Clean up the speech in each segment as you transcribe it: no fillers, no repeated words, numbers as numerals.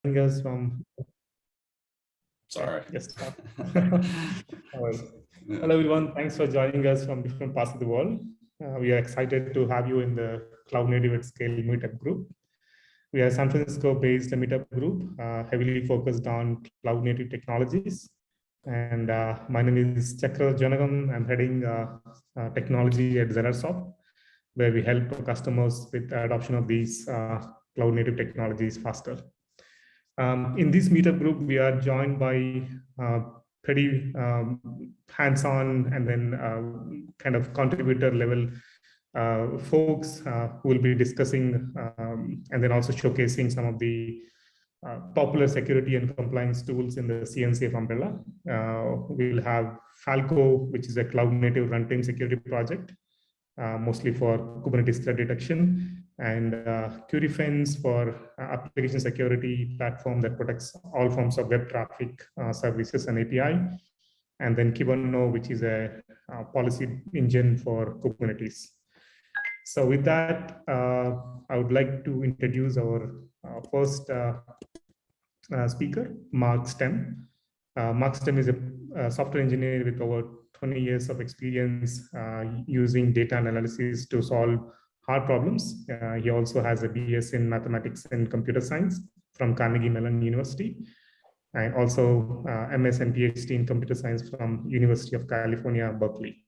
Us from Sorry. yes. Hello everyone, thanks for joining us from different parts of the world. We are excited to have you in the Cloud Native at Scale meetup group. We are a San Francisco-based meetup group, heavily focused on cloud native technologies. And my name is Chakra Janagam. I'm heading technology at Zerasoft, where we help customers with the adoption of these cloud native technologies faster. In this meetup group, we are joined by pretty hands-on and then kind of contributor level folks who will be discussing and then also showcasing some of the popular security and compliance tools in the CNCF umbrella. We will have Falco, which is a cloud native runtime security project, mostly for Kubernetes threat detection, and CURIEFENSE for application security platform that protects all forms of web traffic, services, and API. And then Kyverno, which is a policy engine for Kubernetes. So with that, I would like to introduce our first speaker, Mark Stem. Mark Stem is a software engineer with over 20 years of experience using data analysis to solve hard problems. He also has a BS in mathematics and computer science from Carnegie Mellon University, and also MS and PhD in computer science from University of California, Berkeley.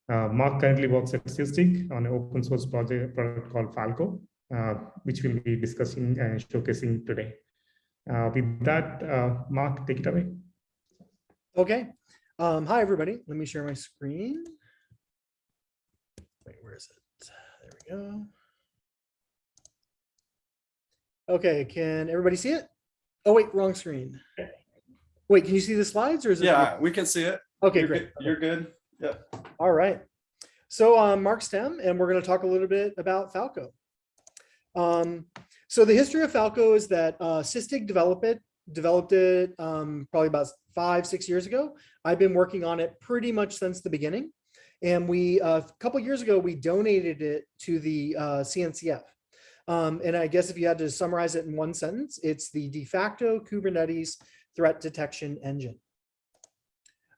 Mark currently works at Sysdig on an open source product called Falco, which we'll be discussing and showcasing today. With that, Mark, take it away. Okay. Hi, everybody. Let me share my screen. Wait, where is it? There we go. Okay, can everybody see it? Oh, wait, wrong screen. Wait, can you see the slides or is it? Yeah, we can see it. Okay, you're great. Good. You're good. Yeah. All right. So Mark Stem, and we're going to talk a little bit about Falco. So the history of Falco is that Sysdig developed it probably about 5-6 years ago. I've been working on it pretty much since the beginning. And we, a couple years ago, we donated it to the CNCF. And I guess if you had to summarize it in one sentence, it's the de facto Kubernetes threat detection engine.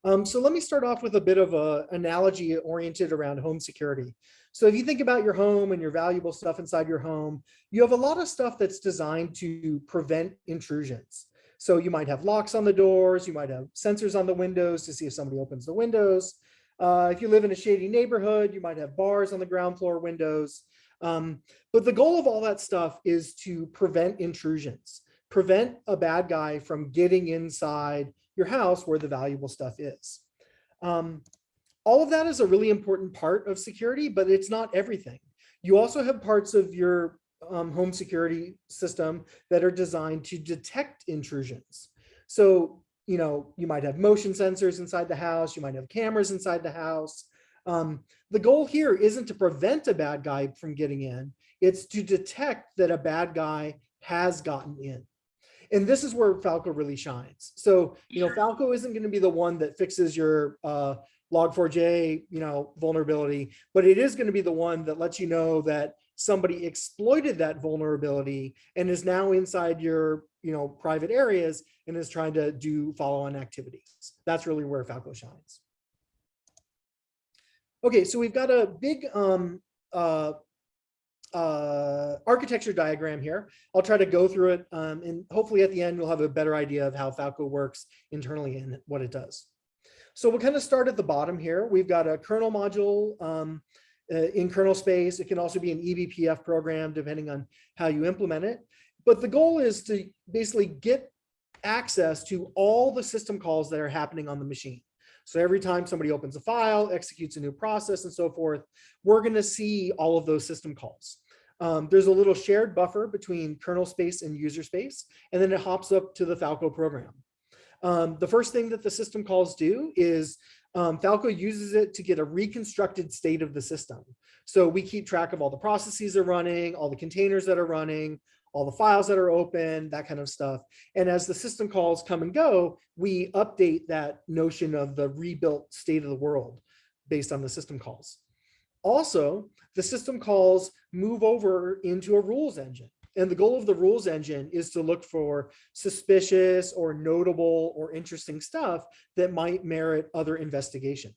So let me start off with a bit of an analogy oriented around home security. So if you think about your home and your valuable stuff inside your home, you have a lot of stuff that's designed to prevent intrusions. So you might have locks on the doors, you might have sensors on the windows to see if somebody opens the windows. If you live in a shady neighborhood, you might have bars on the ground floor windows. But the goal of all that stuff is to prevent intrusions, prevent a bad guy from getting inside your house where the valuable stuff is. All of that is a really important part of security, but it's not everything. You also have parts of your home security system that are designed to detect intrusions. So, you know, you might have motion sensors inside the house, you might have cameras inside the house. The goal here isn't to prevent a bad guy from getting in, it's to detect that a bad guy has gotten in. And this is where Falco really shines. So, you know, Falco isn't going to be the one that fixes your Log4j, you know, vulnerability, but it is going to be the one that lets you know that somebody exploited that vulnerability and is now inside your, you know, private areas and is trying to do follow-on activities. That's really where Falco shines. Okay, so we've got a big architecture diagram here. I'll try to go through it, and hopefully at the end you'll have a better idea of how Falco works internally and what it does. So we'll kind of start at the bottom here. We've got a kernel module in kernel space. It can also be an eBPF program depending on how you implement it. But the goal is to basically get access to all the system calls that are happening on the machine. So every time somebody opens a file, executes a new process and so forth, we're going to see all of those system calls. There's a little shared buffer between kernel space and user space, and then it hops up to the Falco program. The first thing that the system calls do is Falco uses it to get a reconstructed state of the system. So we keep track of all the processes that are running, all the containers that are running, all the files that are open, that kind of stuff. And as the system calls come and go, we update that notion of the rebuilt state of the world based on the system calls. Also, the system calls move over into a rules engine. And the goal of the rules engine is to look for suspicious or notable or interesting stuff that might merit other investigation.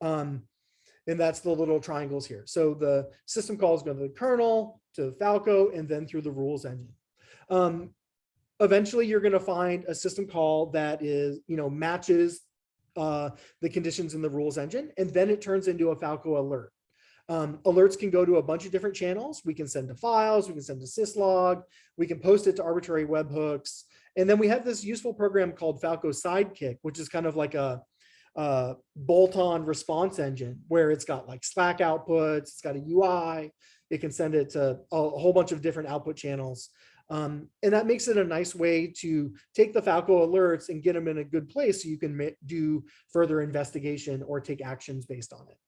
And that's the little triangles here. So the system calls go to the kernel, to Falco, and then through the rules engine. Eventually, you're going to find a system call that is, matches the conditions in the rules engine, and then it turns into a Falco alert. Alerts can go to a bunch of different channels. We can send to files, we can send to syslog, we can post it to arbitrary webhooks. And then we have this useful program called Falco Sidekick, which is kind of like a bolt-on response engine where it's got like Slack outputs, it's got a UI, it can send it to a whole bunch of different output channels. And that makes it a nice way to take the Falco alerts and get them in a good place so you can do further investigation or take actions based on it.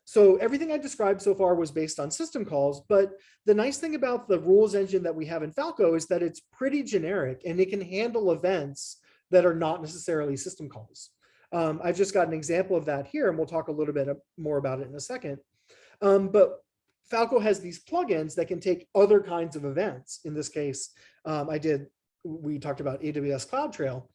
So everything I described so far was based on system calls, but the nice thing about the rules engine that we have in Falco is that it's pretty generic and it can handle events that are not necessarily system calls. I've just got an example of that here, and we'll talk a little bit more about it in a second. But Falco has these plugins that can take other kinds of events. In this case, we talked about AWS CloudTrail,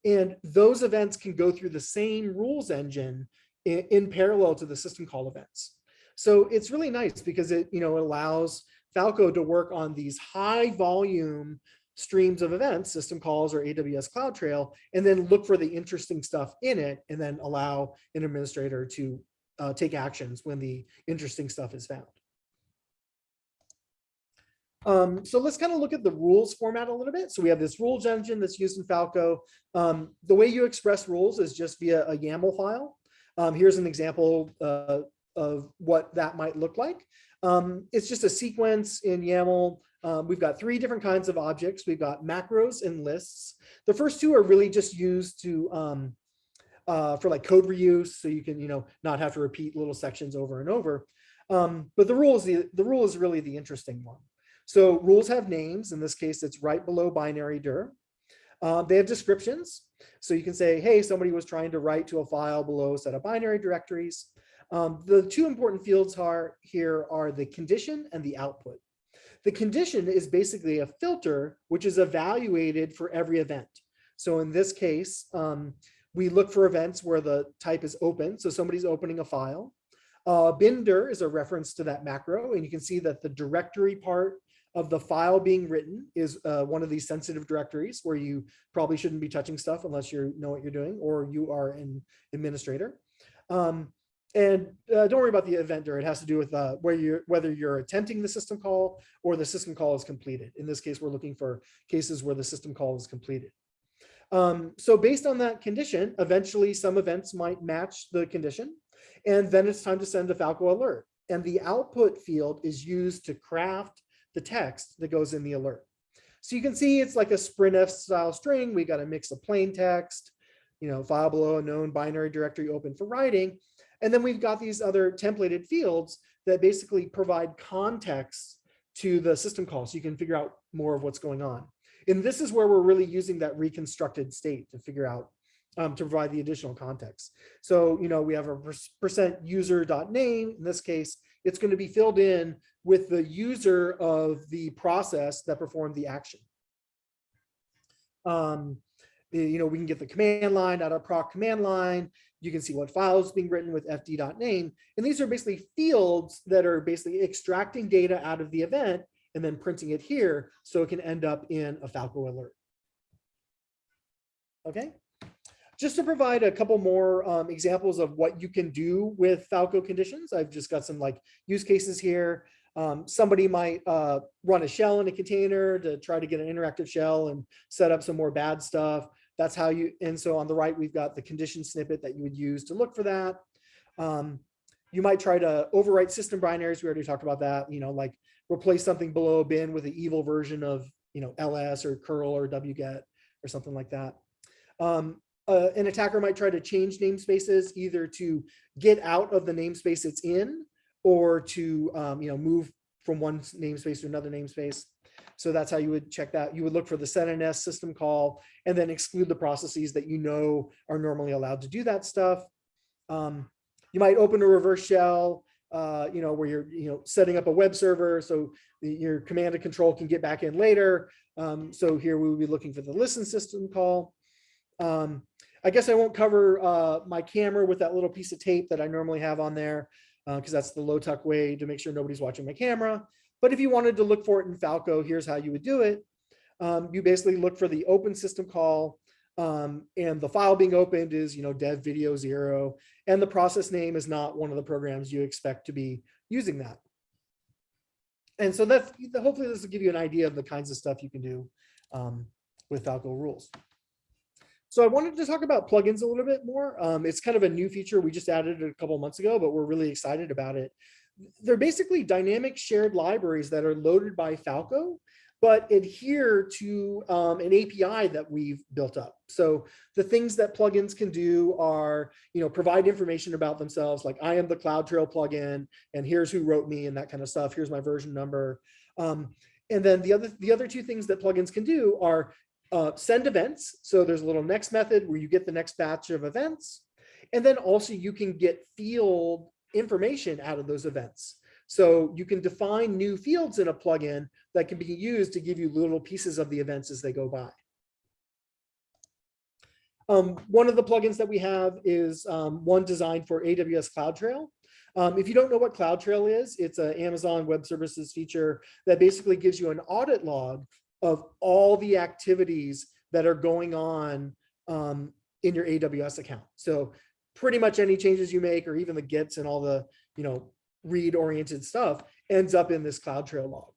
and those events can go through the same rules engine in parallel to the system call events. So it's really nice because it allows Falco to work on these high volume streams of events, system calls or AWS CloudTrail, and then look for the interesting stuff in it, and then allow an administrator to take actions when the interesting stuff is found. So let's kind of look at the rules format a little bit. So we have this rules engine that's used in Falco. The way you express rules is just via a YAML file. Here's an example of what that might look like. It's just a sequence in YAML. We've got 3 different kinds of objects. We've got macros and lists. The first 2 are really just used to for like code reuse, so you can not have to repeat little sections over and over. But the rule is really the interesting one. So rules have names. In this case, it's right below binary dir. They have descriptions. So you can say, hey, somebody was trying to write to a file below a set of binary directories. The 2 important fields here are the condition and the output. The condition is basically a filter which is evaluated for every event. So in this case, we look for events where the type is open. So somebody's opening a file. Bin-dir is a reference to that macro. And you can see that the directory part of the file being written is one of these sensitive directories where you probably shouldn't be touching stuff unless you know what you're doing or you are an administrator. And don't worry about the event-dir. It has to do with whether you're attempting the system call or the system call is completed. In this case, we're looking for cases where the system call is completed. So based on that condition, eventually some events might match the condition, and then it's time to send a Falco alert. And the output field is used to craft the text that goes in the alert. So you can see it's like a sprintf style string. We got a mix of plain text, file below a known binary directory open for writing. And then we've got these other templated fields that basically provide context to the system call so you can figure out more of what's going on. And this is where we're really using that reconstructed state to figure out, to provide the additional context. So, we have a %user.name. In this case, it's going to be filled in with the user of the process that performed the action. We can get the command line out of proc command line. You can see what file is being written with fd.name. And these are basically fields that are basically extracting data out of the event and then printing it here so it can end up in a Falco alert. Okay. Just to provide a couple more examples of what you can do with Falco conditions, I've just got some use cases here. Somebody might run a shell in a container to try to get an interactive shell and set up some more bad stuff. That's how and so on the right, we've got the condition snippet that you would use to look for that. You might try to overwrite system binaries. We already talked about that, like replace something below a bin with an evil version of, ls or curl or wget or something like that. An attacker might try to change namespaces either to get out of the namespace it's in or to move from one namespace to another namespace. So that's how you would check that. You would look for the setns system call and then exclude the processes that are normally allowed to do that stuff. You might open a reverse shell where you're, setting up a web server so your command and control can get back in later. So here we will be looking for the listen system call. I guess I won't cover my camera with that little piece of tape that I normally have on there, because that's the low tuck way to make sure nobody's watching my camera. But if you wanted to look for it in Falco, here's how you would do it. You basically look for the open system call, and the file being opened is, dev video 0, and the process name is not one of the programs you expect to be using that. And so that's, hopefully this will give you an idea of the kinds of stuff you can do with Falco rules. So I wanted to talk about plugins a little bit more. It's kind of a new feature. We just added it a couple months ago, but we're really excited about it. They're basically dynamic shared libraries that are loaded by Falco, but adhere to an API that we've built up. So the things that plugins can do are, provide information about themselves, like I am the CloudTrail plugin, and here's who wrote me and that kind of stuff. Here's my version number. And then the other two things that plugins can do are send events. So there's a little next method where you get the next batch of events. And then also you can get field information out of those events. So you can define new fields in a plugin that can be used to give you little pieces of the events as they go by. One of the plugins that we have is one designed for AWS CloudTrail. If you don't know what CloudTrail is, it's an Amazon Web Services feature that basically gives you an audit log of all the activities that are going on in your AWS account. So pretty much any changes you make, or even the gets and all the, read-oriented stuff ends up in this CloudTrail log.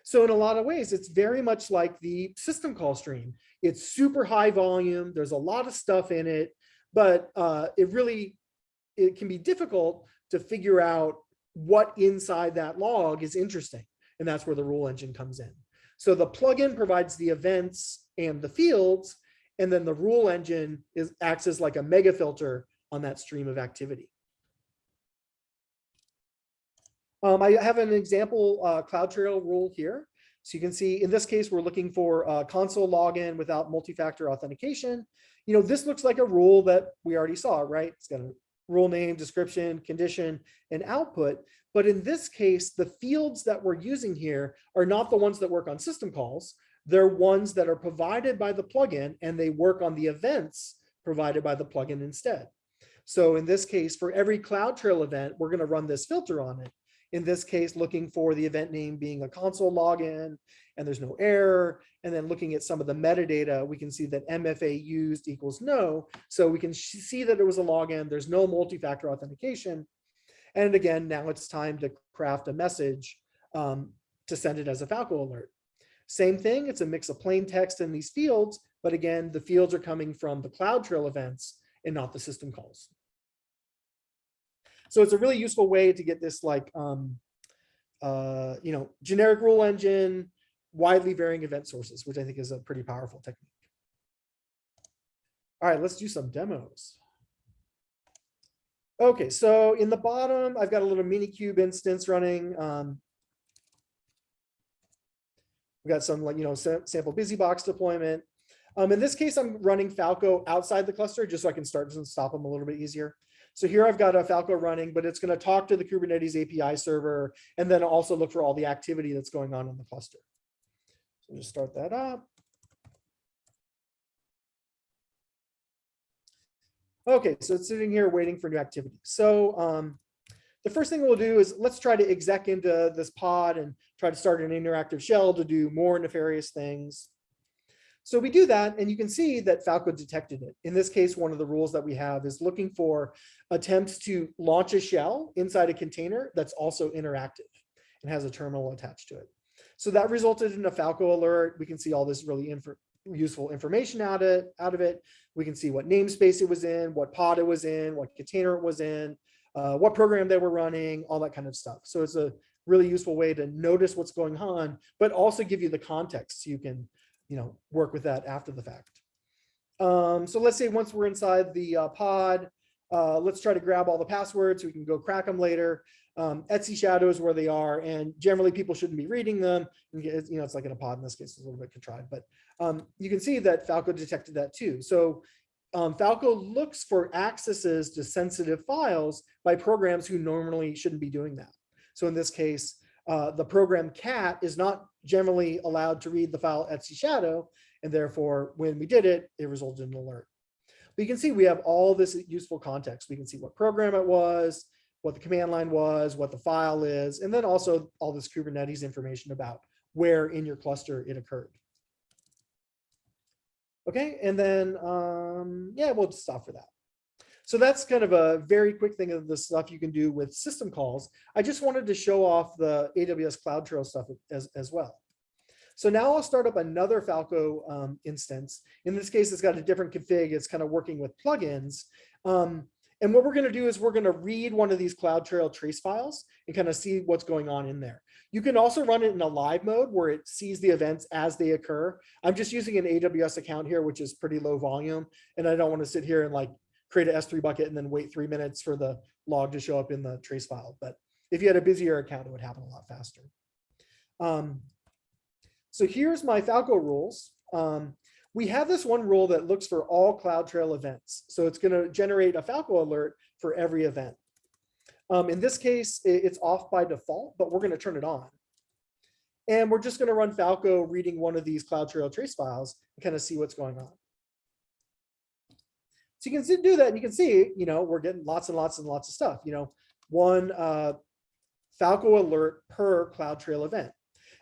So in a lot of ways, it's very much like the system call stream. It's super high volume. There's a lot of stuff in it, but it can be difficult to figure out what inside that log is interesting. And that's where the rule engine comes in. So the plugin provides the events and the fields, and then the rule engine acts as like a mega filter on that stream of activity. I have an example CloudTrail rule here. So you can see in this case, we're looking for a console login without multi-factor authentication. This looks like a rule that we already saw, right? It's got a rule name, description, condition, and output. But in this case, the fields that we're using here are not the ones that work on system calls. They're ones that are provided by the plugin, and they work on the events provided by the plugin instead. So in this case, for every CloudTrail event, we're going to run this filter on it. In this case, looking for the event name being a console login, and there's no error. And then looking at some of the metadata, we can see that MFA used equals no. So we can see that it was a login. There's no multi-factor authentication. And again, now it's time to craft a message to send it as a Falco alert. Same thing, it's a mix of plain text in these fields, but again, the fields are coming from the CloudTrail events and not the system calls. So it's a really useful way to get this like, generic rule engine, widely varying event sources, which I think is a pretty powerful technique. All right, let's do some demos. Okay, so in the bottom, I've got a little Minikube instance running. We've got some sample BusyBox deployment. In this case, I'm running Falco outside the cluster just so I can start and stop them a little bit easier. So here I've got a Falco running, but it's going to talk to the Kubernetes API server and then also look for all the activity that's going on in the cluster. So just start that up. Okay, so it's sitting here waiting for new activity. So the first thing we'll do is let's try to exec into this pod and try to start an interactive shell to do more nefarious things. So we do that, and you can see that Falco detected it. In this case, one of the rules that we have is looking for attempts to launch a shell inside a container that's also interactive and has a terminal attached to it. So that resulted in a Falco alert. We can see all this really useful information out of it. We can see what namespace it was in, what pod it was in, what container it was in, what program they were running, all that kind of stuff. So it's a really useful way to notice what's going on, but also give you the context so you can work with that after the fact. So let's say once we're inside the pod, let's try to grab all the passwords so we can go crack them later. Etsy shadows where they are, and generally people shouldn't be reading them. It's like in a pod in this case, it's a little bit contrived, but you can see that Falco detected that too. So Falco looks for accesses to sensitive files by programs who normally shouldn't be doing that. So in this case, the program cat is not generally allowed to read the file etc shadow, and therefore when we did it, it resulted in an alert. But you can see we have all this useful context. We can see what program it was, what the command line was, what the file is, and then also all this Kubernetes information about where in your cluster it occurred. Okay, and then, yeah, we'll just stop for that. So that's kind of a very quick thing of the stuff you can do with system calls. I just wanted to show off the AWS CloudTrail stuff as well. So now I'll start up another Falco instance. In this case, it's got a different config. It's kind of working with plugins. And what we're going to do is we're going to read one of these CloudTrail trace files and kind of see what's going on in there. You can also run it in a live mode where it sees the events as they occur. I'm just using an AWS account here, which is pretty low volume. And I don't want to sit here and like create an S3 bucket and then wait 3 minutes for the log to show up in the trace file. But if you had a busier account, it would happen a lot faster. So here's my Falco rules. We have this one rule that looks for all CloudTrail events. So it's going to generate a Falco alert for every event. In this case, it's off by default, but we're going to turn it on. And we're just going to run Falco reading one of these CloudTrail trace files and kind of see what's going on. So you can do that, and you can see, you know, we're getting lots and lots and lots of stuff. You know, one Falco alert per CloudTrail event.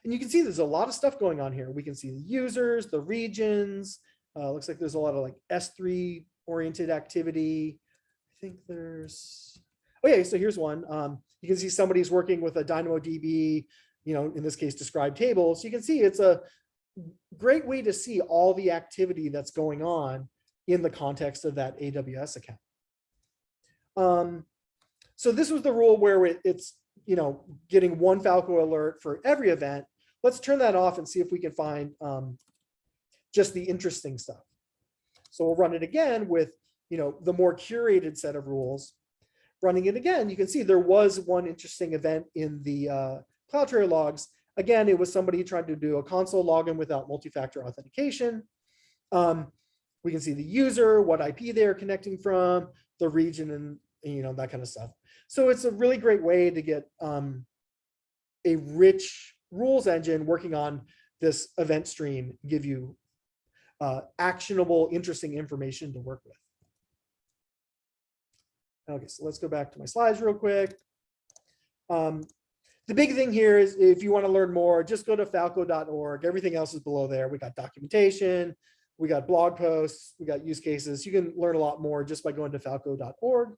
And you can see there's a lot of stuff going on here. We can see the users, the regions. Looks like there's a lot of like S3 oriented activity. I think there's, oh yeah, so here's one. You can see somebody's working with a DynamoDB, you know, in this case, described table. So you can see it's a great way to see all the activity that's going on in the context of that AWS account. So this was the rule where it's, you know, getting one Falco alert for every event. Let's turn that off and see if we can find just the interesting stuff. So we'll run it again with, you know, the more curated set of rules. Running it again, you can see there was one interesting event in the CloudTrail logs. Again, it was somebody trying to do a console login without multi-factor authentication. We can see the user, what IP they're connecting from, the region, and you know, that kind of stuff. So it's a really great way to get a rich rules engine working on this event stream, give you actionable, interesting information to work with. Okay, so let's go back to my slides real quick. The big thing here is if you want to learn more, just go to falco.org. Everything else is below there. We got documentation, we got blog posts, we got use cases. You can learn a lot more just by going to falco.org.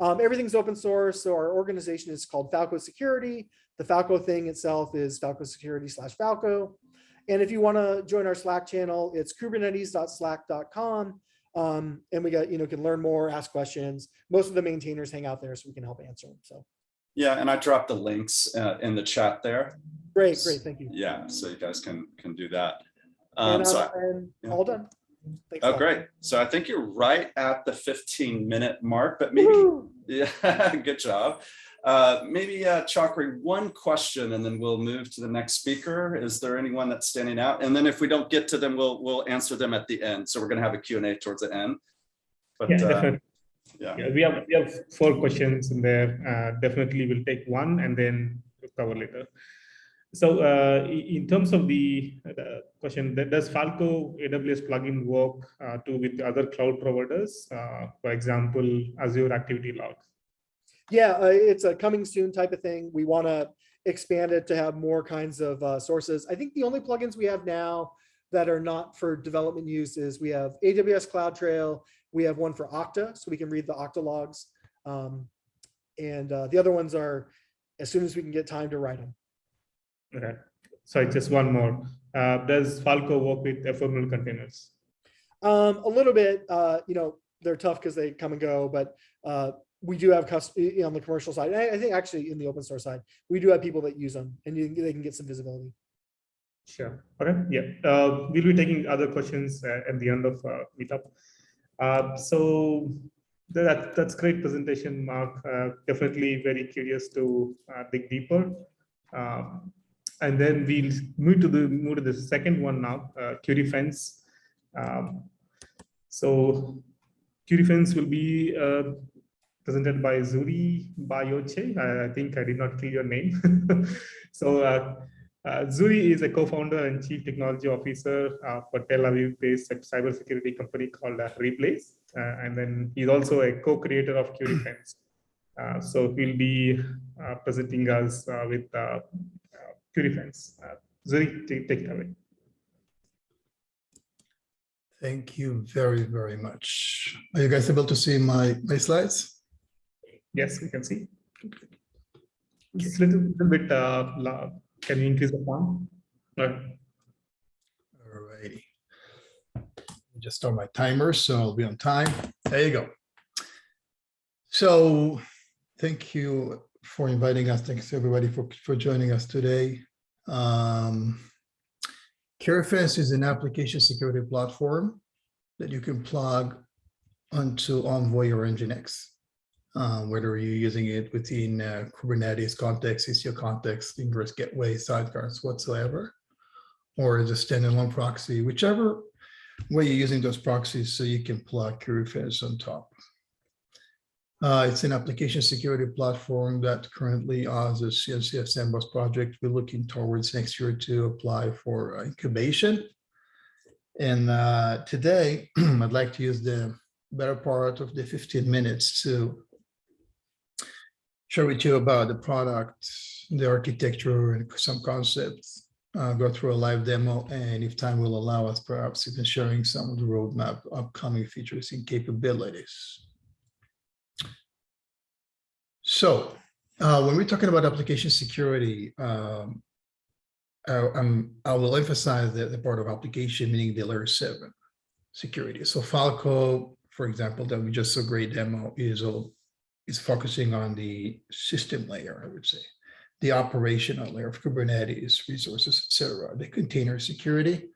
Everything's open source, so our organization is called Falco Security. The Falco thing itself is Falco Security/Falco. And if you want to join our Slack channel, it's kubernetes.slack.com. And we got, you know, can learn more, ask questions. Most of the maintainers hang out there, so we can help answer them. So Yeah, and I dropped the links in the chat there. great, thank you. Yeah, so you guys can do that. And Yeah. all done. Thanks Oh, great. So I think you're right at the 15-minute mark, but maybe, yeah, good job. Maybe, Chakri, one question, and then we'll move to the next speaker. Is there anyone that's standing out? And then if we don't get to them, we'll answer them at the end. So we're going to have a Q&A towards the end. But, yeah, definitely. Yeah, we have 4 questions in there. Definitely we'll take one and then we'll cover later. So in terms of the question, does Falco AWS plugin work too with other cloud providers? For example, Azure Activity Logs. Yeah, it's a coming soon type of thing. We want to expand it to have more kinds of sources. I think the only plugins we have now that are not for development use is we have AWS CloudTrail. We have one for Okta, so we can read the Okta logs. And the other ones are as soon as we can get time to write them. Okay, so just one more. Does Falco work with ephemeral containers? A little bit, you know, they're tough because they come and go, but we do have on the commercial side. I think actually in the open source side, we do have people that use them, and they can get some visibility. Sure. Okay. Yeah. We'll be taking other questions at the end of meetup. So that's great presentation, Mark. Definitely very curious to dig deeper. And then we'll move to the second one now, CURIEFENSE. So CURIEFENSE will be presented by Zuri Bayoche. I think I did not clear your name. So Zuri is a co-founder and chief technology officer for Tel Aviv-based cybersecurity company called Replace. And then he's also a co-creator of CURIEFENSE. So he'll be presenting us with CURIEFENSE. Zuri, take it away. Thank you very, very much. Are you guys able to see my slides? Yes, we can see. It's a little bit loud. Can you increase the font? All righty. Just start my timer, so I'll be on time. There you go. So thank you for inviting us. Thanks everybody for joining us today. CURIEFENSE is an application security platform that you can plug onto Envoy or Nginx, whether you're using it within Kubernetes context, ISO context, ingress gateway, sidecars, whatsoever, or as a standalone proxy, whichever way you're using those proxies, so you can plug CURIEFENSE on top. It's an application security platform that currently has a CNCF sandbox project. We're looking towards next year to apply for incubation. And today, I'd like to use the better part of the 15 minutes to share with you about the product, the architecture, and some concepts, go through a live demo, and if time will allow us, perhaps even sharing some of the roadmap, upcoming features and capabilities. So when we're talking about application security, I will emphasize the part of application, meaning the layer 7 security. So Falco, for example, that we just saw a great demo, is focusing on the system layer, I would say, the operational layer of Kubernetes, resources, etc., the container security.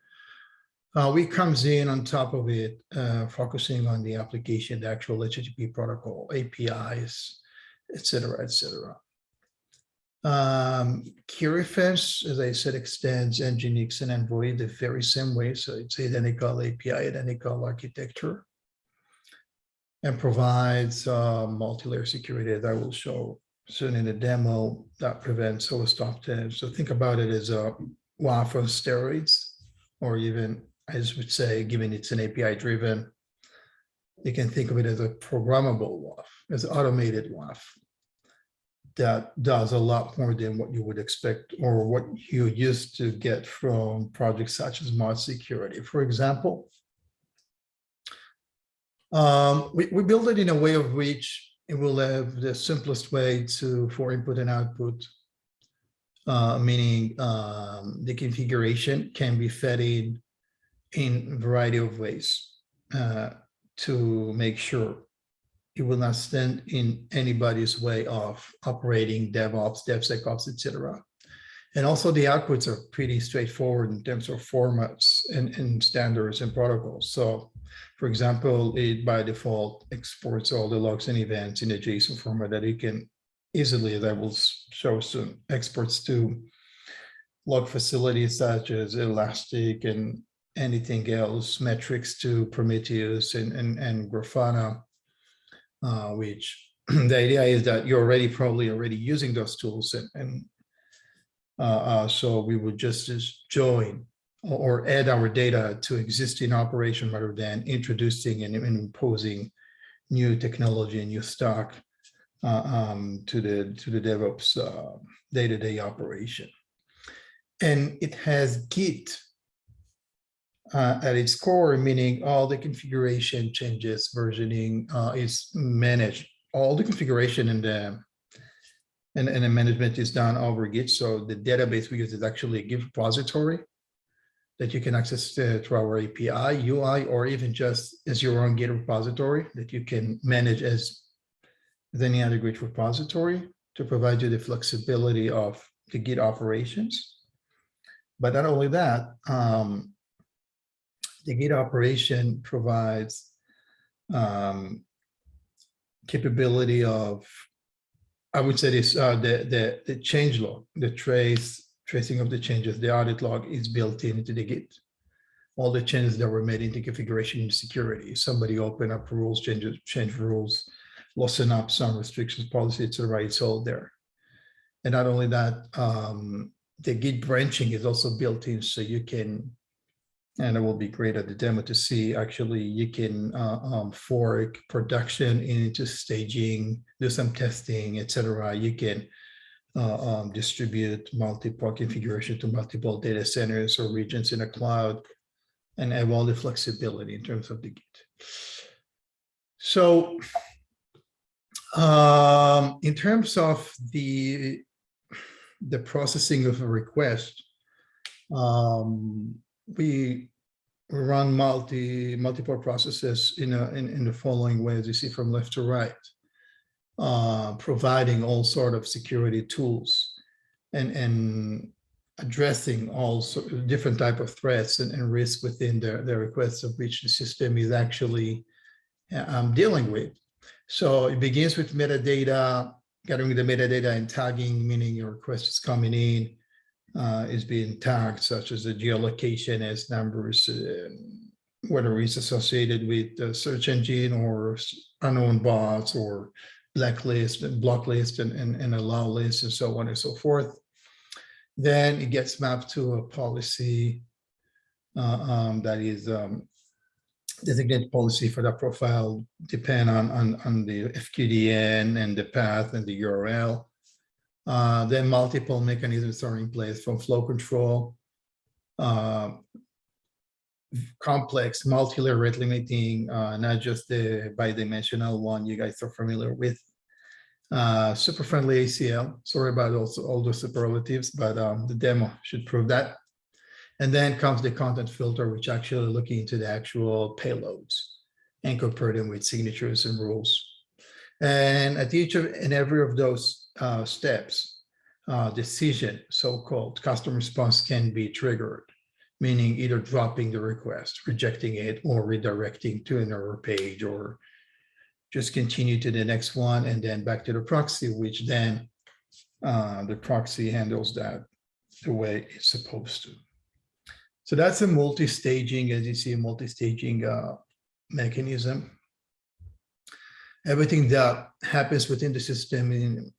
We comes in on top of it, focusing on the application, the actual HTTP protocol, APIs, etc., etc. CURIEFENSE, as I said, extends Nginx and Envoy the very same way. So it's identical API, identical architecture, and provides multi-layer security that I will show soon in the demo that prevents host opt-in. So think about it as a WAF on steroids, or even, I would say, given it's an API driven, you can think of it as a programmable WAF, as an automated WAF that does a lot more than what you would expect or what you used to get from projects such as Mod Security. For example, we build it in a way of which it will have the simplest way for input and output, meaning the configuration can be fed in a variety of ways to make sure it will not stand in anybody's way of operating DevOps, DevSecOps, etc. And also the outputs are pretty straightforward in terms of formats and standards and protocols. So for example, it by default exports all the logs and events in a JSON format that it can easily, as I will show soon, exports to log facilities such as Elastic and anything else, metrics to Prometheus and Grafana, which the idea is that you're probably already using those tools, so we would just join or add our data to existing operation rather than introducing and imposing new technology and new stock to the DevOps day-to-day operation. And it has Git at its core, meaning all the configuration changes, versioning is managed. All the configuration and the management is done over Git. So the database we use is actually a Git repository that you can access through our API, UI, or even just as your own Git repository that you can manage as any other Git repository to provide you the flexibility of the Git operations. But not only that, the Git operation provides capability of, I would say this, the change log, the tracing of the changes, the audit log is built into the Git. all the changes that were made into configuration and security. Somebody open up rules, change rules, loosen up some restrictions, policy, etc. It's all there. And not only that, the Git branching is also built in, so you can, and it will be great at the demo to see, actually, you can fork production into staging, do some testing, etc. You can distribute multiple configuration to multiple data centers or regions in a cloud, and have all the flexibility in terms of the Git. So in terms of the processing of a request, we run multiple processes in the following way, as you see from left to right, providing all sort of security tools and addressing all different type of threats and risk within the requests of which the system is actually dealing with. So it begins with metadata, gathering the metadata and tagging, meaning your request is coming in, is being tagged, such as the geolocation as numbers, whether it's associated with the search engine or unknown bots or blacklist and block list and allow list and so on and so forth. Then it gets mapped to a policy that is designated policy for that profile, depend on the FQDN and the path and the URL. Then multiple mechanisms are in place, from flow control, complex multi-layer rate limiting, not just the bidimensional one you guys are familiar with. Super friendly ACL. Sorry about all those superlatives, but the demo should prove that. And then comes the content filter, which actually looking into the actual payloads and compare them with signatures and rules. And at each and every of those steps, decision, so-called custom response, can be triggered, meaning either dropping the request, rejecting it, or redirecting to another page, or just continue to the next one and then back to the proxy, which then the proxy handles that the way it's supposed to. So that's a multi-staging, as you see, a multi-staging mechanism. Everything that happens within the system,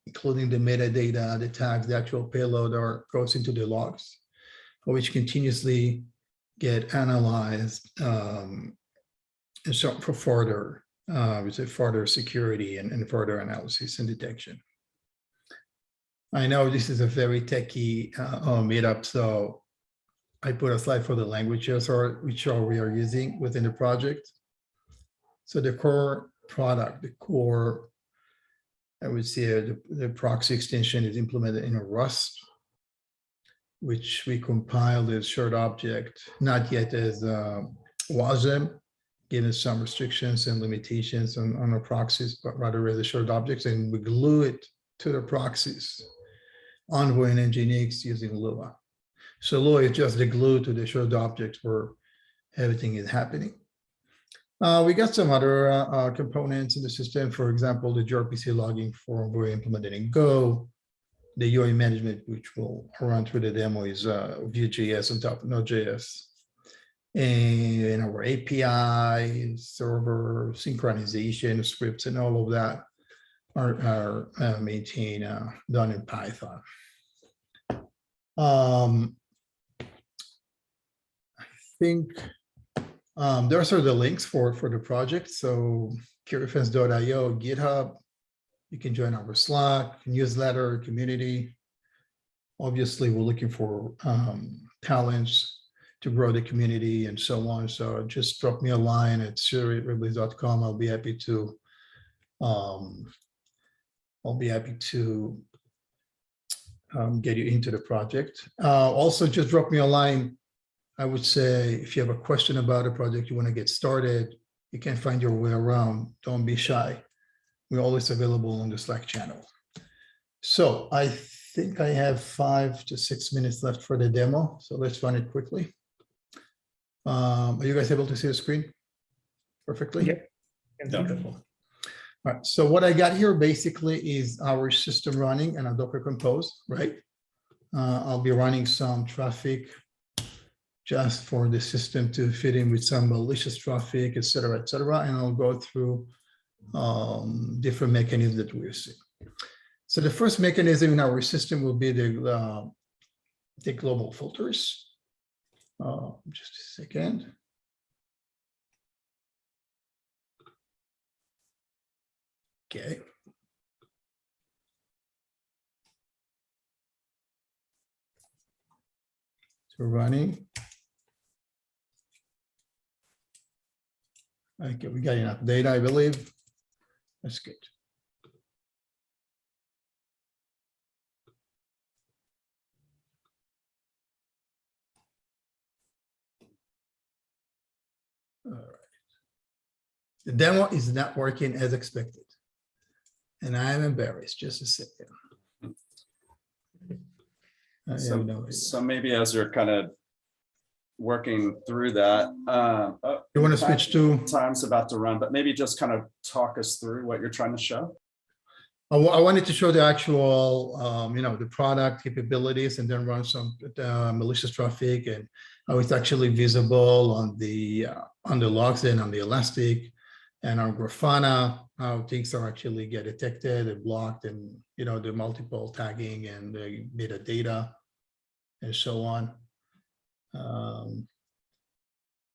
including the metadata, the tags, the actual payload, goes into the logs, which continuously get analyzed and so for further, further security and further analysis and detection. I know this is a very techy meetup, so I put a slide for the languages which we are using within the project. So the core product, I would say the proxy extension is implemented in a Rust, which we compiled as shared object, not yet as WASM, given some restrictions and limitations on our proxies, but rather as a shared objects, and we glue it to the proxies, Envoy and Nginx using Lua. So Lua is just the glue to the shared object where everything is happening. We got some other components in the system. For example, the gRPC logging for Envoy implemented in Go. The UI management, which will run through the demo, is Vue.js on top of Node.js. And our API, server synchronization scripts, and all of that are maintained, done in Python. I think those are the links for the project. So CURIEFENSE.io, GitHub. You can join our Slack, newsletter, community. Obviously, we're looking for talents to grow the community and so on. So just drop me a line at siri@ribley.com. I'll be happy to get you into the project. Also, just drop me a line. I would say if you have a question about a project, you want to get started, you can't find your way around, don't be shy. We're always available on the Slack channel. So I think I have 5 to 6 minutes left for the demo. So let's run it quickly. Are you guys able to see the screen perfectly? Yeah. Wonderful. All right, so what I got here basically is our system running and a Docker Compose, right? I'll be running some traffic just for the system to fit in with some malicious traffic, et cetera, and I'll go through different mechanisms that we're seeing. So the first mechanism in our system will be the global filters. Just a second. Okay. So running. Okay, we got enough data, I believe. That's good. All right. The demo is not working as expected. And I am embarrassed. Just a second. So maybe as you're kind of working through that, you want to switch to time's about to run, but maybe just kind of talk us through what you're trying to show. I wanted to show the actual, the product capabilities, and then run some malicious traffic and how it's actually visible on the logs and on the Elastic and on Grafana, how things are actually get detected and blocked, and the multiple tagging and the metadata and so on.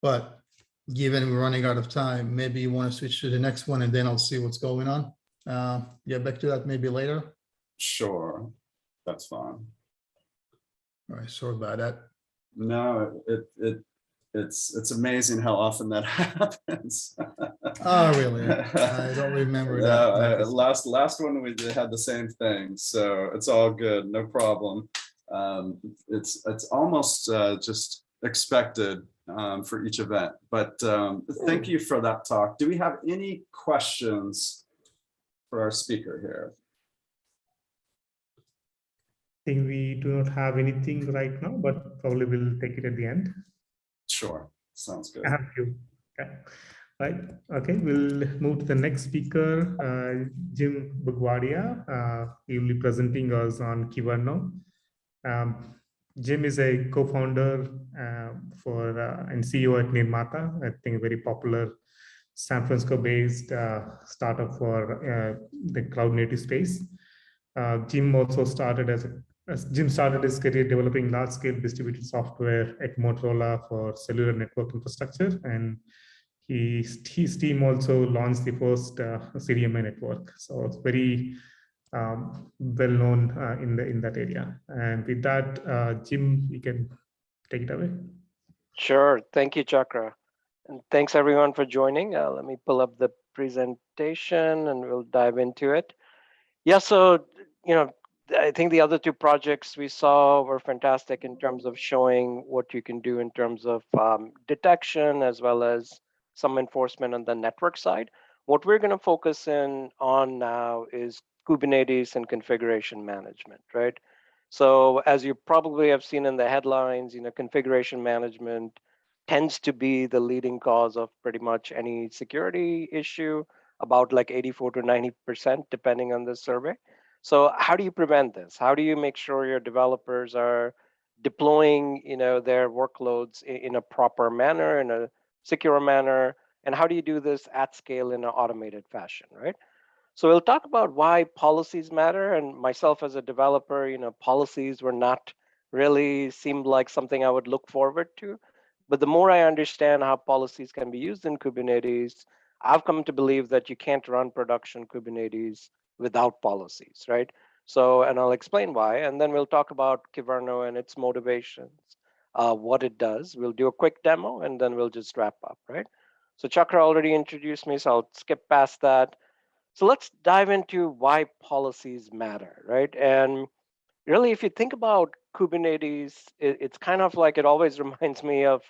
But given we're running out of time, maybe you want to switch to the next one, and then I'll see what's going on. Get back to that maybe later. Sure, that's fine. All right, sorry about that. No, it's amazing how often that happens. Oh, really? I don't remember that. Last one we had the same thing, so it's all good, no problem. It's almost just expected for each event, but thank you for that talk. Do we have any questions for our speaker here? I think we do not have anything right now, but probably we'll take it at the end. Sure, sounds good. I have you. Okay. Right. Okay, we'll move to the next speaker, Jim Bugwadia. He will be presenting us on Kyverno. Jim is a co-founder and CEO at Nirmata, I think a very popular San Francisco-based startup for the cloud native space. Jim also started Jim started his career developing large-scale distributed software at Motorola for cellular network infrastructure, and his team also launched the first CDMA network. So it's very well known in that area. And with that, Jim, you can take it away. Sure. Thank you, Chakra. And thanks everyone for joining. Let me pull up the presentation and we'll dive into it. Yeah, so, I think the other two projects we saw were fantastic in terms of showing what you can do in terms of detection, as well as some enforcement on the network side. What we're going to focus in on now is Kubernetes and configuration management, right? So as you probably have seen in the headlines, configuration management tends to be the leading cause of pretty much any security issue, about like 84 to 90%, depending on the survey. So how do you prevent this? How do you make sure your developers are deploying, their workloads in a proper manner, in a secure manner? And how do you do this at scale in an automated fashion, right? So we'll talk about why policies matter. And myself as a developer, policies were not really seemed like something I would look forward to. But the more I understand how policies can be used in Kubernetes, I've come to believe that you can't run production Kubernetes without policies, right? So, and I'll explain why, and then we'll talk about Kyverno and its motivations, what it does. We'll do a quick demo, and then we'll just wrap up, right? So Chakra already introduced me, so I'll skip past that. So let's dive into why policies matter, right? And really, if you think about Kubernetes, it's kind of like, it always reminds me of,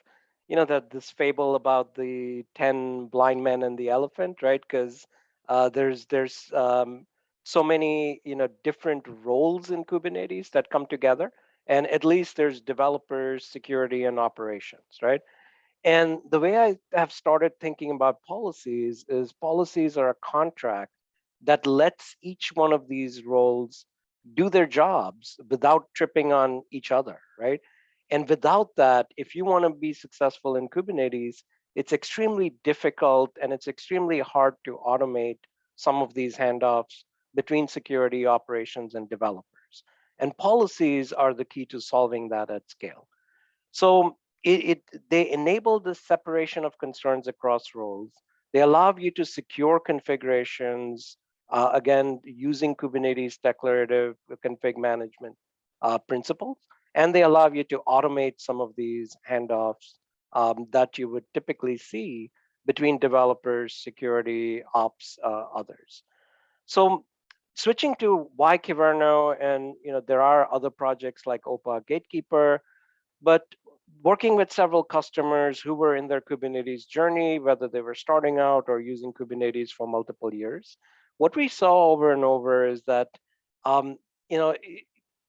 that this fable about the 10 blind men and the elephant, right? Because there's so many, different roles in Kubernetes that come together, and at least there's developers, security, and operations, right? And the way I have started thinking about policies is policies are a contract that lets each one of these roles do their jobs without tripping on each other, right? And without that, if you want to be successful in Kubernetes, it's extremely difficult and it's extremely hard to automate some of these handoffs between security operations and developers. And policies are the key to solving that at scale. So they enable the separation of concerns across roles. They allow you to secure configurations, again, using Kubernetes declarative config management principles. And they allow you to automate some of these handoffs that you would typically see between developers, security, ops, others. So switching to why Kyverno, and there are other projects like OPA Gatekeeper, but working with several customers who were in their Kubernetes journey, whether they were starting out or using Kubernetes for multiple years, what we saw over and over is that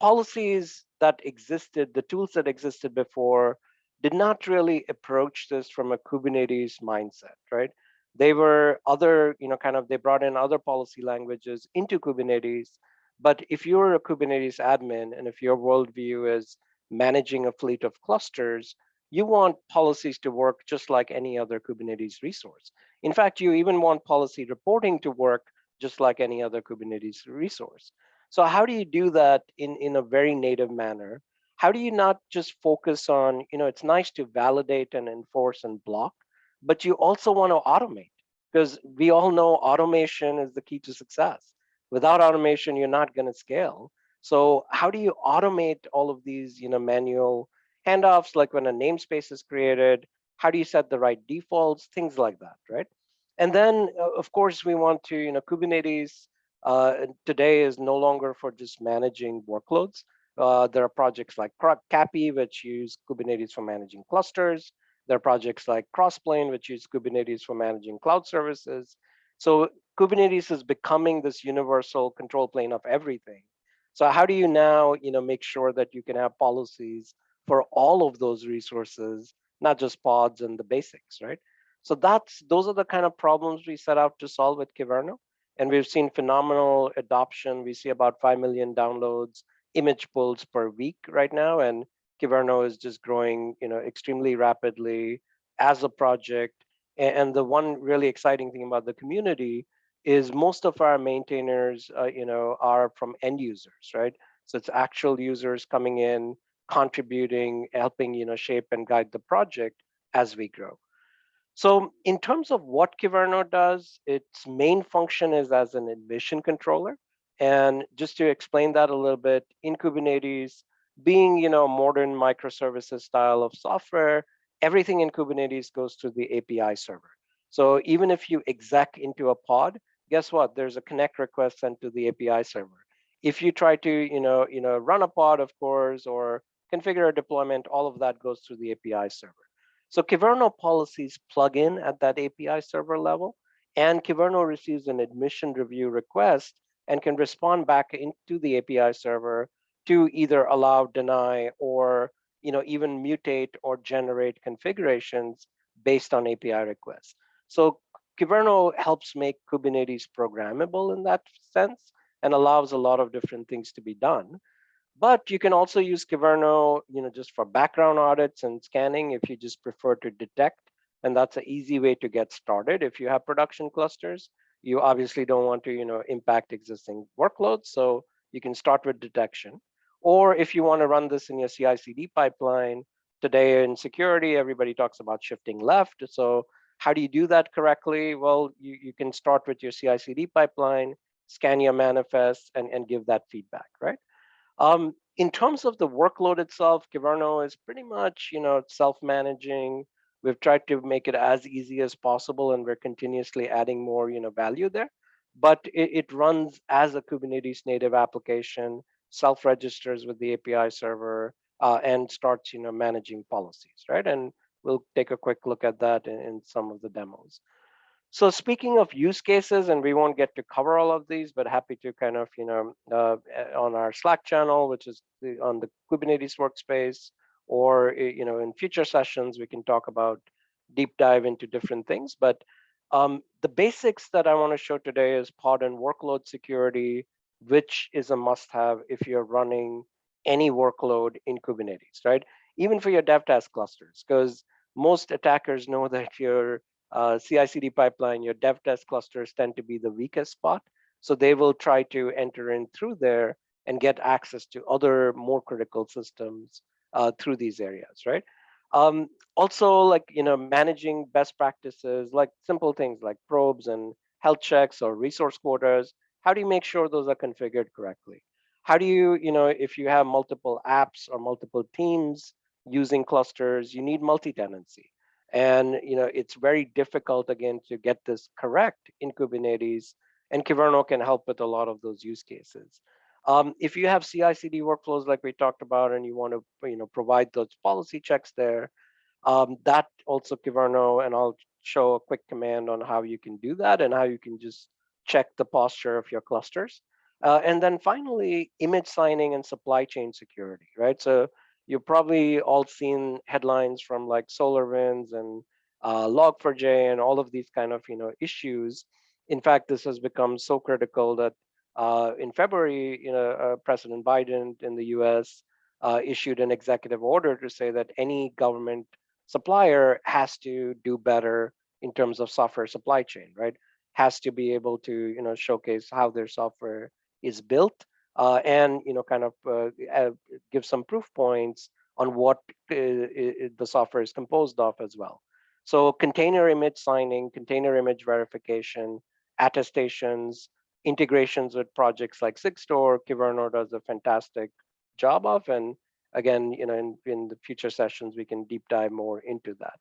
policies that existed, the tools that existed before, did not really approach this from a Kubernetes mindset, right? They were other, they brought in other policy languages into Kubernetes. But if you're a Kubernetes admin and if your worldview is managing a fleet of clusters, you want policies to work just like any other Kubernetes resource. In fact, you even want policy reporting to work just like any other Kubernetes resource. So how do you do that in a very native manner? How do you not just focus on, it's nice to validate and enforce and block, but you also want to automate, because we all know automation is the key to success. Without automation, you're not going to scale. So how do you automate all of these, manual handoffs, like when a namespace is created? How do you set the right defaults? Things like that, right? And then, of course, we want to, Kubernetes today is no longer for just managing workloads. There are projects like Cappy, which use Kubernetes for managing clusters. There are projects like Crossplane, which use Kubernetes for managing cloud services. So Kubernetes is becoming this universal control plane of everything. So how do you now, make sure that you can have policies for all of those resources, not just pods and the basics, right? So those are the kind of problems we set out to solve with Kyverno. And we've seen phenomenal adoption. We see about 5 million downloads, image pulls per week right now. And Kyverno is just growing, extremely rapidly as a project. And the one really exciting thing about the community is most of our maintainers, are from end users, right? So it's actual users coming in, contributing, helping, shape and guide the project as we grow. So in terms of what Kyverno does, its main function is as an admission controller. And just to explain that a little bit, in Kubernetes, being modern microservices style of software, everything in Kubernetes goes through the API server. So even if you exec into a pod, guess what? There's a connect request sent to the API server. If you try to run a pod, of course, or configure a deployment, all of that goes through the API server. So Kyverno policies plug in at that API server level, and Kyverno receives an admission review request and can respond back into the API server to either allow, deny, or even mutate or generate configurations based on API requests. So Kyverno helps make Kubernetes programmable in that sense and allows a lot of different things to be done. But you can also use Kyverno, just for background audits and scanning if you just prefer to detect. And that's an easy way to get started. If you have production clusters, you obviously don't want to, impact existing workloads. So you can start with detection. Or if you want to run this in your CI/CD pipeline, today in security, everybody talks about shifting left. So how do you do that correctly? Well, you can start with your CI/CD pipeline, scan your manifest, and give that feedback, right? In terms of the workload itself, Kyverno is pretty much, self-managing. We've tried to make it as easy as possible, and we're continuously adding more, value there. But it runs as a Kubernetes native application, self-registers with the API server, and starts, managing policies, right? And we'll take a quick look at that in some of the demos. So speaking of use cases, and we won't get to cover all of these, but happy to kind of, on our Slack channel, which is on the Kubernetes workspace, or, in future sessions, we can talk about deep dive into different things. But the basics that I want to show today is pod and workload security, which is a must-have if you're running any workload in Kubernetes, right? even for your dev test clusters, because most attackers know that your CI/CD pipeline, your dev test clusters tend to be the weakest spot. So they will try to enter in through there and get access to other more critical systems through these areas, right? Also, like, managing best practices, like simple things like probes and health checks or resource quotas. How do you make sure those are configured correctly? How do you, if you have multiple apps or multiple teams using clusters, you need multi-tenancy. And, it's very difficult, again, to get this correct in Kubernetes, and Kyverno can help with a lot of those use cases. If you have CI/CD workflows like we talked about, and you want to, provide those policy checks there, that also Kyverno, and I'll show a quick command on how you can do that and how you can just check the posture of your clusters. And then finally, image signing and supply chain security, right? So you've probably all seen headlines from like SolarWinds and Log4j and all of these kind of issues. In fact, this has become so critical that in February, President Biden in the U.S. Issued an executive order to say that any government supplier has to do better in terms of software supply chain, right? Has to be able to showcase how their software is built, and kind of give some proof points on what the software is composed of as well. So container image signing, container image verification, attestations, integrations with projects like Sigstore, Kyverno does a fantastic job of. And again, in the future sessions, we can deep dive more into that.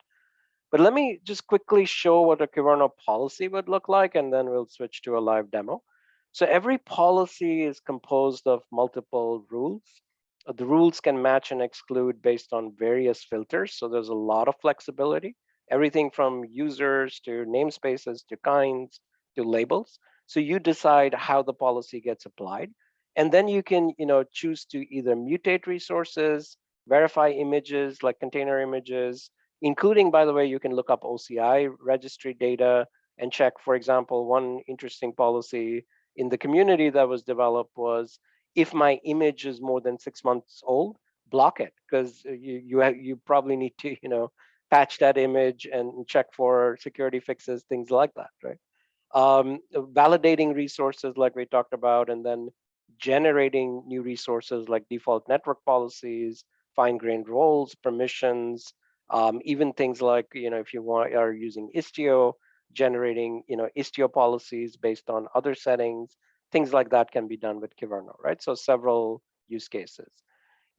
But let me just quickly show what a Kyverno policy would look like, and then we'll switch to a live demo. So every policy is composed of multiple rules. The rules can match and exclude based on various filters. So there's a lot of flexibility, everything from users to namespaces to kinds to labels. So you decide how the policy gets applied. And then you can choose to either mutate resources, verify images like container images, including, by the way, you can look up OCI registry data and check, for example, one interesting policy in the community that was developed was, if my image is more than 6 months old, block it, because you probably need to patch that image and check for security fixes, things like that, right? Validating resources like we talked about, and then generating new resources like default network policies, fine-grained roles, permissions, even things like if you are using Istio, generating Istio policies based on other settings, things like that can be done with Kyverno, right? So several use cases.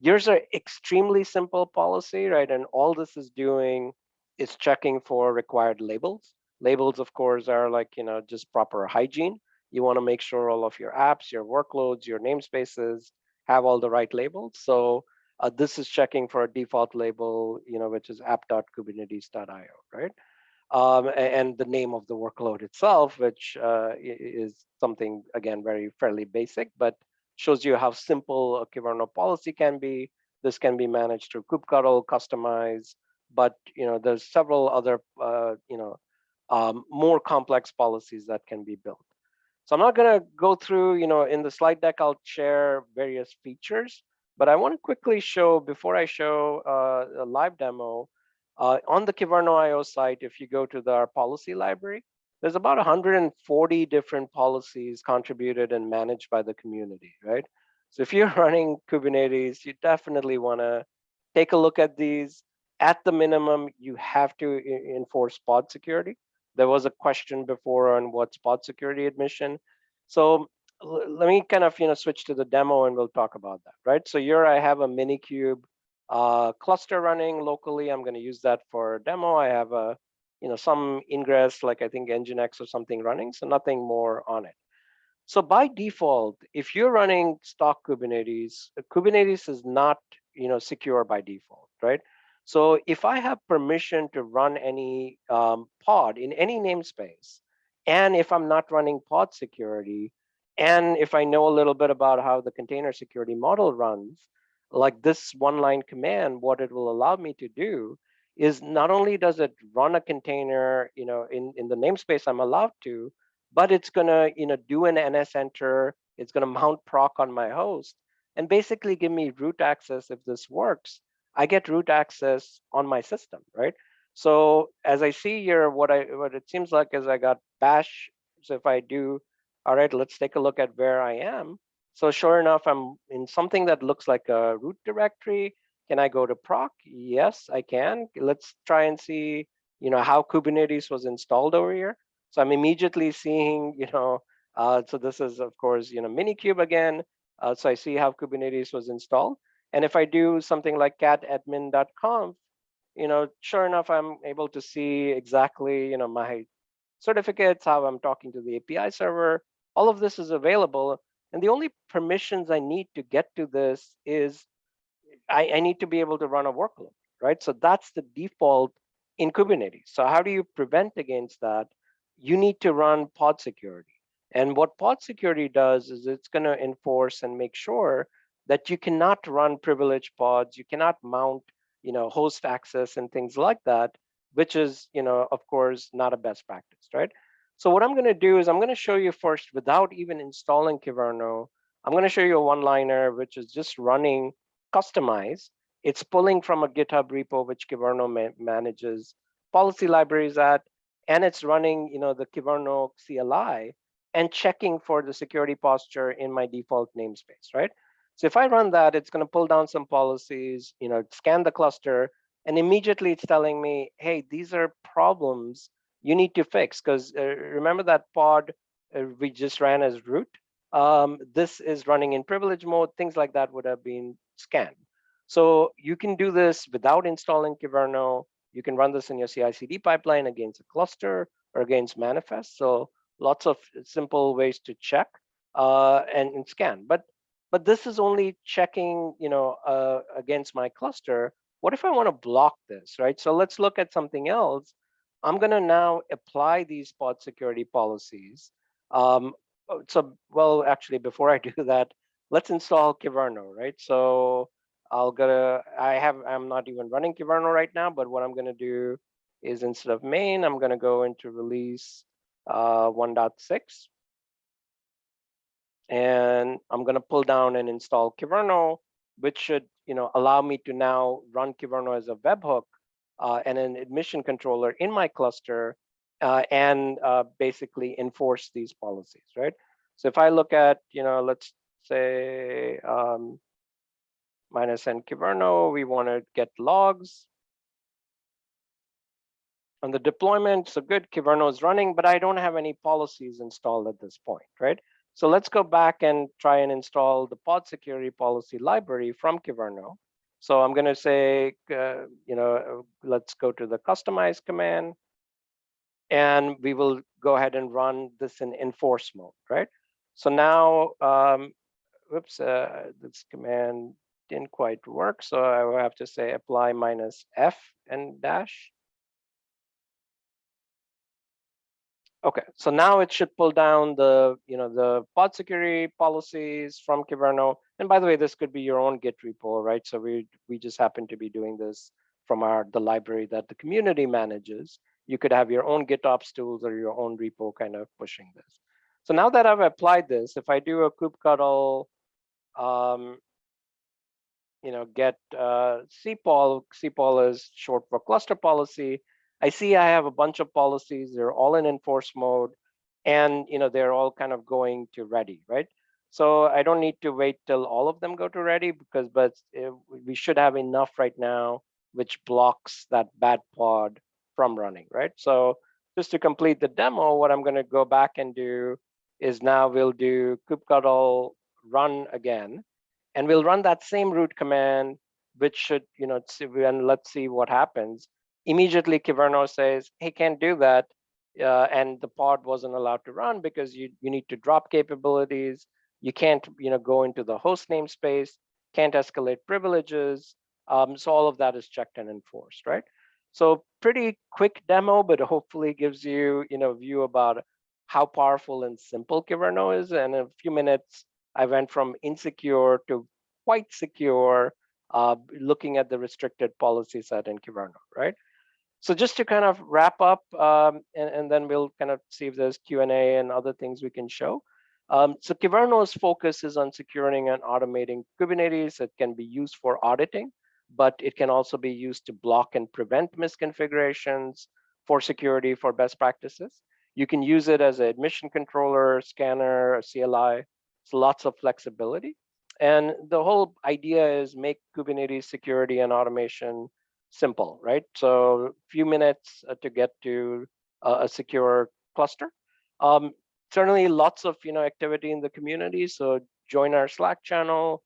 Yours are extremely simple policy, right? And all this is doing is checking for required labels. Labels, of course, are like just proper hygiene. You want to make sure all of your apps, your workloads, your namespaces have all the right labels. So this is checking for a default label, which is app.kubernetes.io, right? And the name of the workload itself, which is something, again, fairly basic, but shows you how simple a Kyverno policy can be. This can be managed through kubectl, customize, but there's several other more complex policies that can be built. So I'm not going to go through, in the slide deck, I'll share various features, but I want to quickly show, before I show a live demo, on the Kyverno.io site, if you go to our policy library, there's about 140 different policies contributed and managed by the community, right? So if you're running Kubernetes, you definitely want to take a look at these. At the minimum, you have to enforce pod security. There was a question before on what's pod security admission. So let me kind of switch to the demo and we'll talk about that, right? So here I have a Minikube cluster running locally. I'm going to use that for demo. I have a some ingress, like I think Nginx or something running, so nothing more on it. So by default, if you're running stock Kubernetes, Kubernetes is not secure by default, right? So if I have permission to run any pod in any namespace, and if I'm not running pod security, and if I know a little bit about how the container security model runs, like this one-line command, what it will allow me to do is not only does it run a container in the namespace I'm allowed to, but it's going to do an NS enter, it's going to mount proc on my host, and basically give me root access if this works I get root access on my system, right? So as I see here, what it seems like is I got bash. So if I do, all right, let's take a look at where I am. So sure enough, I'm in something that looks like a root directory. Can I go to proc? Yes, I can. Let's try and see, how Kubernetes was installed over here. So I'm immediately seeing, so this is of course, Minikube again. So I see how Kubernetes was installed. And if I do something like catadmin.conf, sure enough, I'm able to see exactly, my certificates, how I'm talking to the API server. All of this is available. And the only permissions I need to get to this is I need to be able to run a workload, right? So that's the default in Kubernetes. So how do you prevent against that? You need to run pod security. And what pod security does is it's going to enforce and make sure that you cannot run privileged pods, you cannot mount, host access and things like that, which is, of course, not a best practice, right? So what I'm going to do is I'm going to show you first, without even installing Kyverno, I'm going to show you a one-liner, which is just running customize. It's pulling from a GitHub repo, which Kyverno manages policy libraries at, and it's running, the Kyverno CLI and checking for the security posture in my default namespace, right? So if I run that, it's going to pull down some policies, scan the cluster, and immediately it's telling me, hey, these are problems you need to fix. Because remember that pod we just ran as root? This is running in privilege mode, things like that would have been scanned. So you can do this without installing Kyverno. You can run this in your CI/CD pipeline against a cluster or against manifest. So lots of simple ways to check and scan. But this is only checking, against my cluster. What if I want to block this, right? So let's look at something else. I'm going to now apply these pod security policies. Well, actually, before I do that, let's install Kyverno, right? So I'm not even running Kyverno right now, but what I'm going to do is instead of main, I'm going to go into release 1.6. And I'm going to pull down and install Kyverno, which should allow me to now run Kyverno as a webhook and an admission controller in my cluster and basically enforce these policies, right? So if I look at, let's say -n Kyverno, we want to get logs. On the deployment, so good, Kyverno is running, but I don't have any policies installed at this point, right? So let's go back and try and install the pod security policy library from Kyverno. So I'm going to say, let's go to the customize command, and we will go ahead and run this in enforce mode, right? So now, this command didn't quite work. So I will have to say apply -f and dash. Okay, so now it should pull down the, the pod security policies from Kyverno. And by the way, this could be your own Git repo, right? So we just happen to be doing this from the library that the community manages. You could have your own GitOps tools or your own repo kind of pushing this. So now that I've applied this, if I do a kubectl, get cpol, cpol is short for cluster policy. I see I have a bunch of policies. They're all in enforce mode, and they're all kind of going to ready, right? So I don't need to wait till all of them go to ready but we should have enough right now, which blocks that bad pod from running, right? So just to complete the demo, what I'm going to go back and do is now we'll do kubectl run again, and we'll run that same root command, which should, and let's see what happens. Immediately, Kyverno says, hey, can't do that. And the pod wasn't allowed to run because you need to drop capabilities. You can't, go into the host namespace, can't escalate privileges. So all of that is checked and enforced, right? So pretty quick demo, but hopefully gives you, a view about how powerful and simple Kyverno is. And in a few minutes, I went from insecure to quite secure, looking at the restricted policy set in Kyverno, right? So just to kind of wrap up, and then we'll kind of see if there's Q&A and other things we can show. So Kyverno's focus is on securing and automating Kubernetes that can be used for auditing. but it can also be used to block and prevent misconfigurations for security, for best practices. You can use it as an admission controller, scanner, a CLI. It's lots of flexibility. And the whole idea is make Kubernetes security and automation simple, right? So a few minutes to get to a secure cluster. Certainly lots of activity in the community. So join our Slack channel,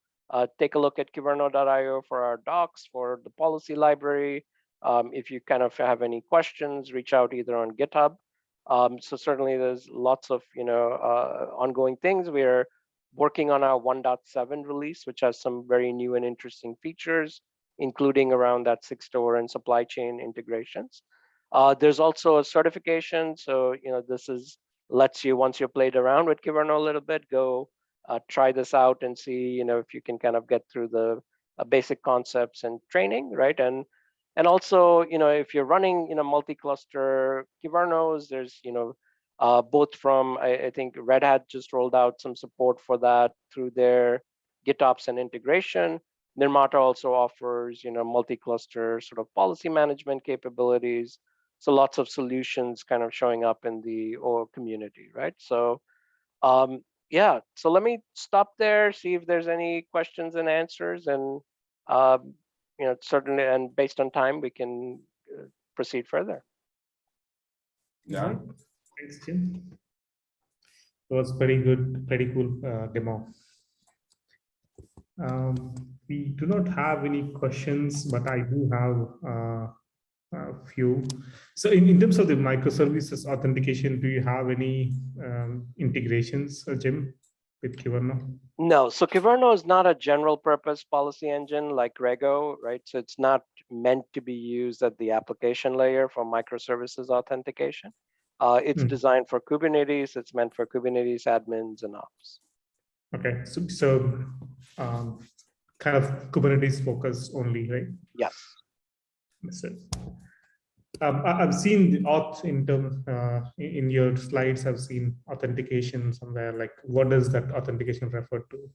take a look at kyverno.io for our docs, for the policy library. If you kind of have any questions, reach out either on GitHub. So certainly there's lots of ongoing things. We're working on our 1.7 release, which has some very new and interesting features, including around that 6-store and supply chain integrations. There's also a certification. So this lets you, once you've played around with Kyverno a little bit, go try this out and see if you can kind of get through the basic concepts and training, right? And also, if you're running multi-cluster Kyvernos, there's both from, I think Red Hat just rolled out some support for that through their GitOps and integration. Nirmata also offers multi-cluster sort of policy management capabilities. So lots of solutions kind of showing up in the community, right? So yeah, so let me stop there, see if there's any questions and answers, and certainly, and based on time, we can proceed further. Yeah. Thanks, Jim. It was pretty good, pretty cool demo. We do not have any questions, but I do have a few. So in terms of the microservices authentication, do you have any integrations, Jim, with Kyverno? No, so Kyverno is not a general purpose policy engine like Rego, right? So it's not meant to be used at the application layer for microservices authentication. It's designed for Kubernetes. It's meant for Kubernetes admins and ops. Okay, so kind of Kubernetes focus only, right? Yes. I've seen the auth in terms in your slides. I've seen authentication somewhere. Like, what does that authentication refer to?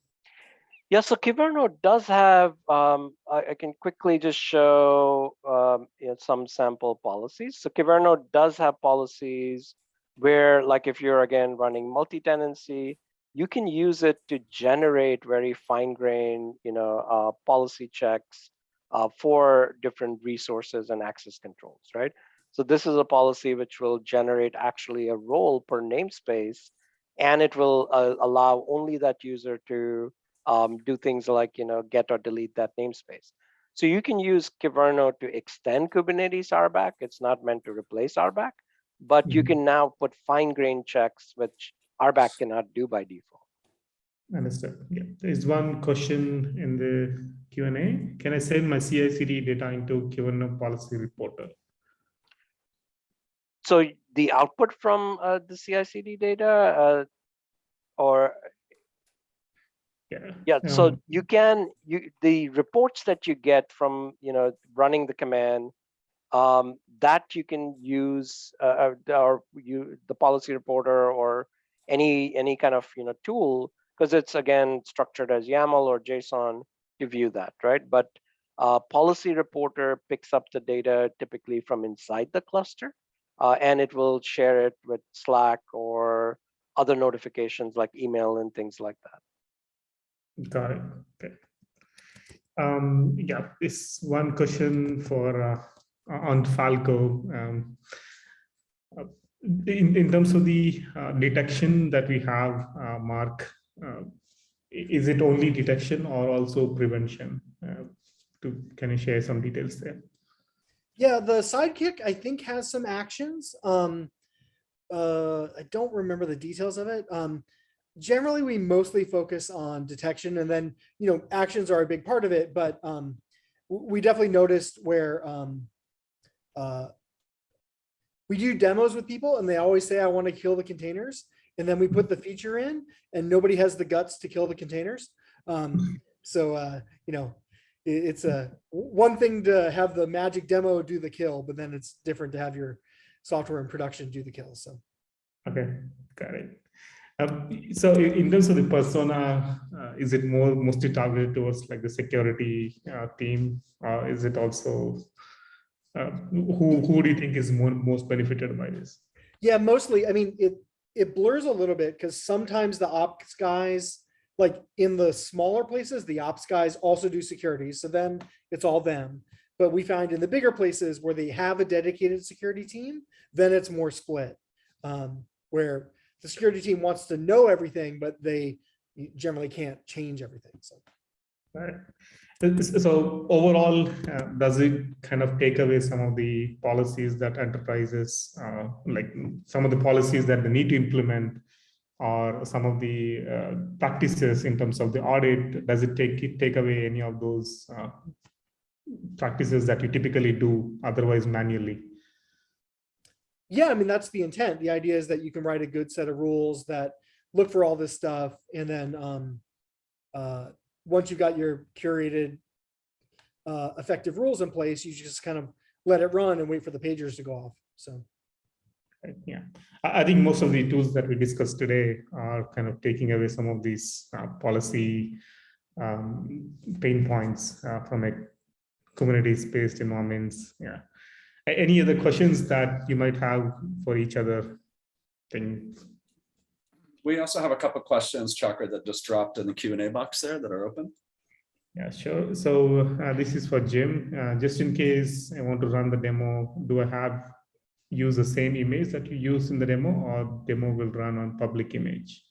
Yeah, so Kyverno does have. I can quickly just show some sample policies. So Kyverno does have policies where, like, if you're again running multi-tenancy, you can use it to generate very fine-grained, policy checks for different resources and access controls, right? So this is a policy which will generate actually a role per namespace, and it will allow only that user to do things like get or delete that namespace. So you can use Kyverno to extend Kubernetes RBAC. It's not meant to replace RBAC, but you can now put fine-grained checks which RBAC cannot do by default. Understood. Yeah, there's one question in the Q&A. Can I send my CI/CD data into Kyverno policy reporter? So the output from the CI/CD data, or yeah, so you can the reports that you get from running the command, that you can use the policy reporter or any kind of tool, because it's again structured as YAML or JSON to view that, right? But policy reporter picks up the data typically from inside the cluster, and it will share it with Slack or other notifications like email and things like that. Got it. Okay. Yeah, this one question for on Falco. In terms of the detection that we have, Mark, is it only detection or also prevention? Can you share some details there? Yeah, the Sidekick, I think, has some actions. I don't remember the details of it. Generally, we mostly focus on detection, and then actions are a big part of it. But we definitely noticed where we do demos with people, and they always say, "I want to kill the containers," and then we put the feature in, and nobody has the guts to kill the containers. It's one thing to have the magic demo do the kill, but then it's different to have your software in production do the kill. So, okay, got it. So in terms of the persona, is it mostly targeted towards like the security team? Is it also who do you think is most benefited by this? Yeah, mostly. I mean, it blurs a little bit because sometimes the ops guys, like in the smaller places, the ops guys also do security. So then it's all them. But we find in the bigger places where they have a dedicated security team, then it's more split, where the security team wants to know everything, but they generally can't change everything. So, right. So overall, does it kind of take away some of the policies that enterprises, like some of the policies that they need to implement, or some of the practices in terms of the audit? Does it take away any of those practices that you typically do otherwise manually? yeah, I mean, that's the intent. The idea is that you can write a good set of rules that look for all this stuff. And then once you've got your curated effective rules in place, you just kind of let it run and wait for the pagers to go off. So. Yeah, I think most of the tools that we discussed today are kind of taking away some of these policy pain points from a Kubernetes-based environments. Yeah. Any other questions that you might have for each other thing? We also have a couple of questions, Chakra, that just dropped in the Q&A box there that are open. Yeah, sure. So this is for Jim. Just in case I want to run the demo, do I have use the same image that you use in the demo, or demo will run on public image?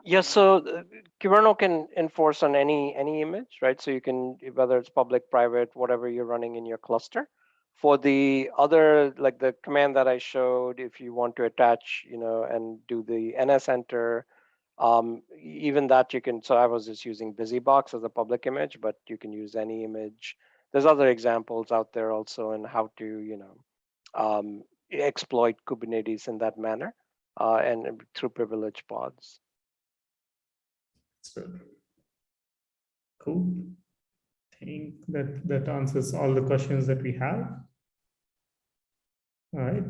Yes, so Kyverno can enforce on any image, right? So you can, whether it's public, private, whatever you're running in your cluster. For the other, like the command that I showed, if you want to attach, and do the NS enter, even that you can. So I was just using BusyBox as a public image, but you can use any image. There's other examples out there also in how to, exploit Kubernetes in that manner and through privileged pods. So, cool. I think that answers all the questions that we have. All right.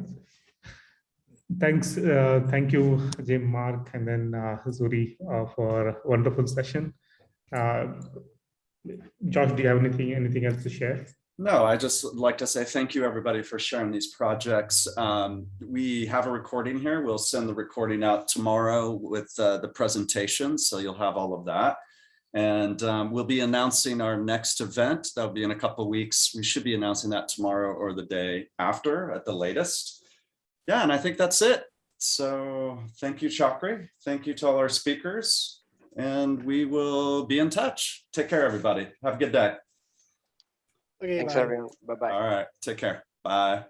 Thanks. Thank you, Jim, Mark, and then Zuri for a wonderful session. Josh, do you have anything else to share? No, I just like to say thank you, everybody, for sharing these projects. We have a recording here. We'll send the recording out tomorrow with the presentation, so you'll have all of that. And we'll be announcing our next event. That'll be in a couple of weeks. We should be announcing that tomorrow or the day after at the latest. Yeah, and I think that's it. So thank you, Chakri. Thank you to all our speakers. And we will be in touch. Take care, everybody. Have a good day. Okay, Thanks, bye. everyone. Bye-bye. All right. Take care. Bye.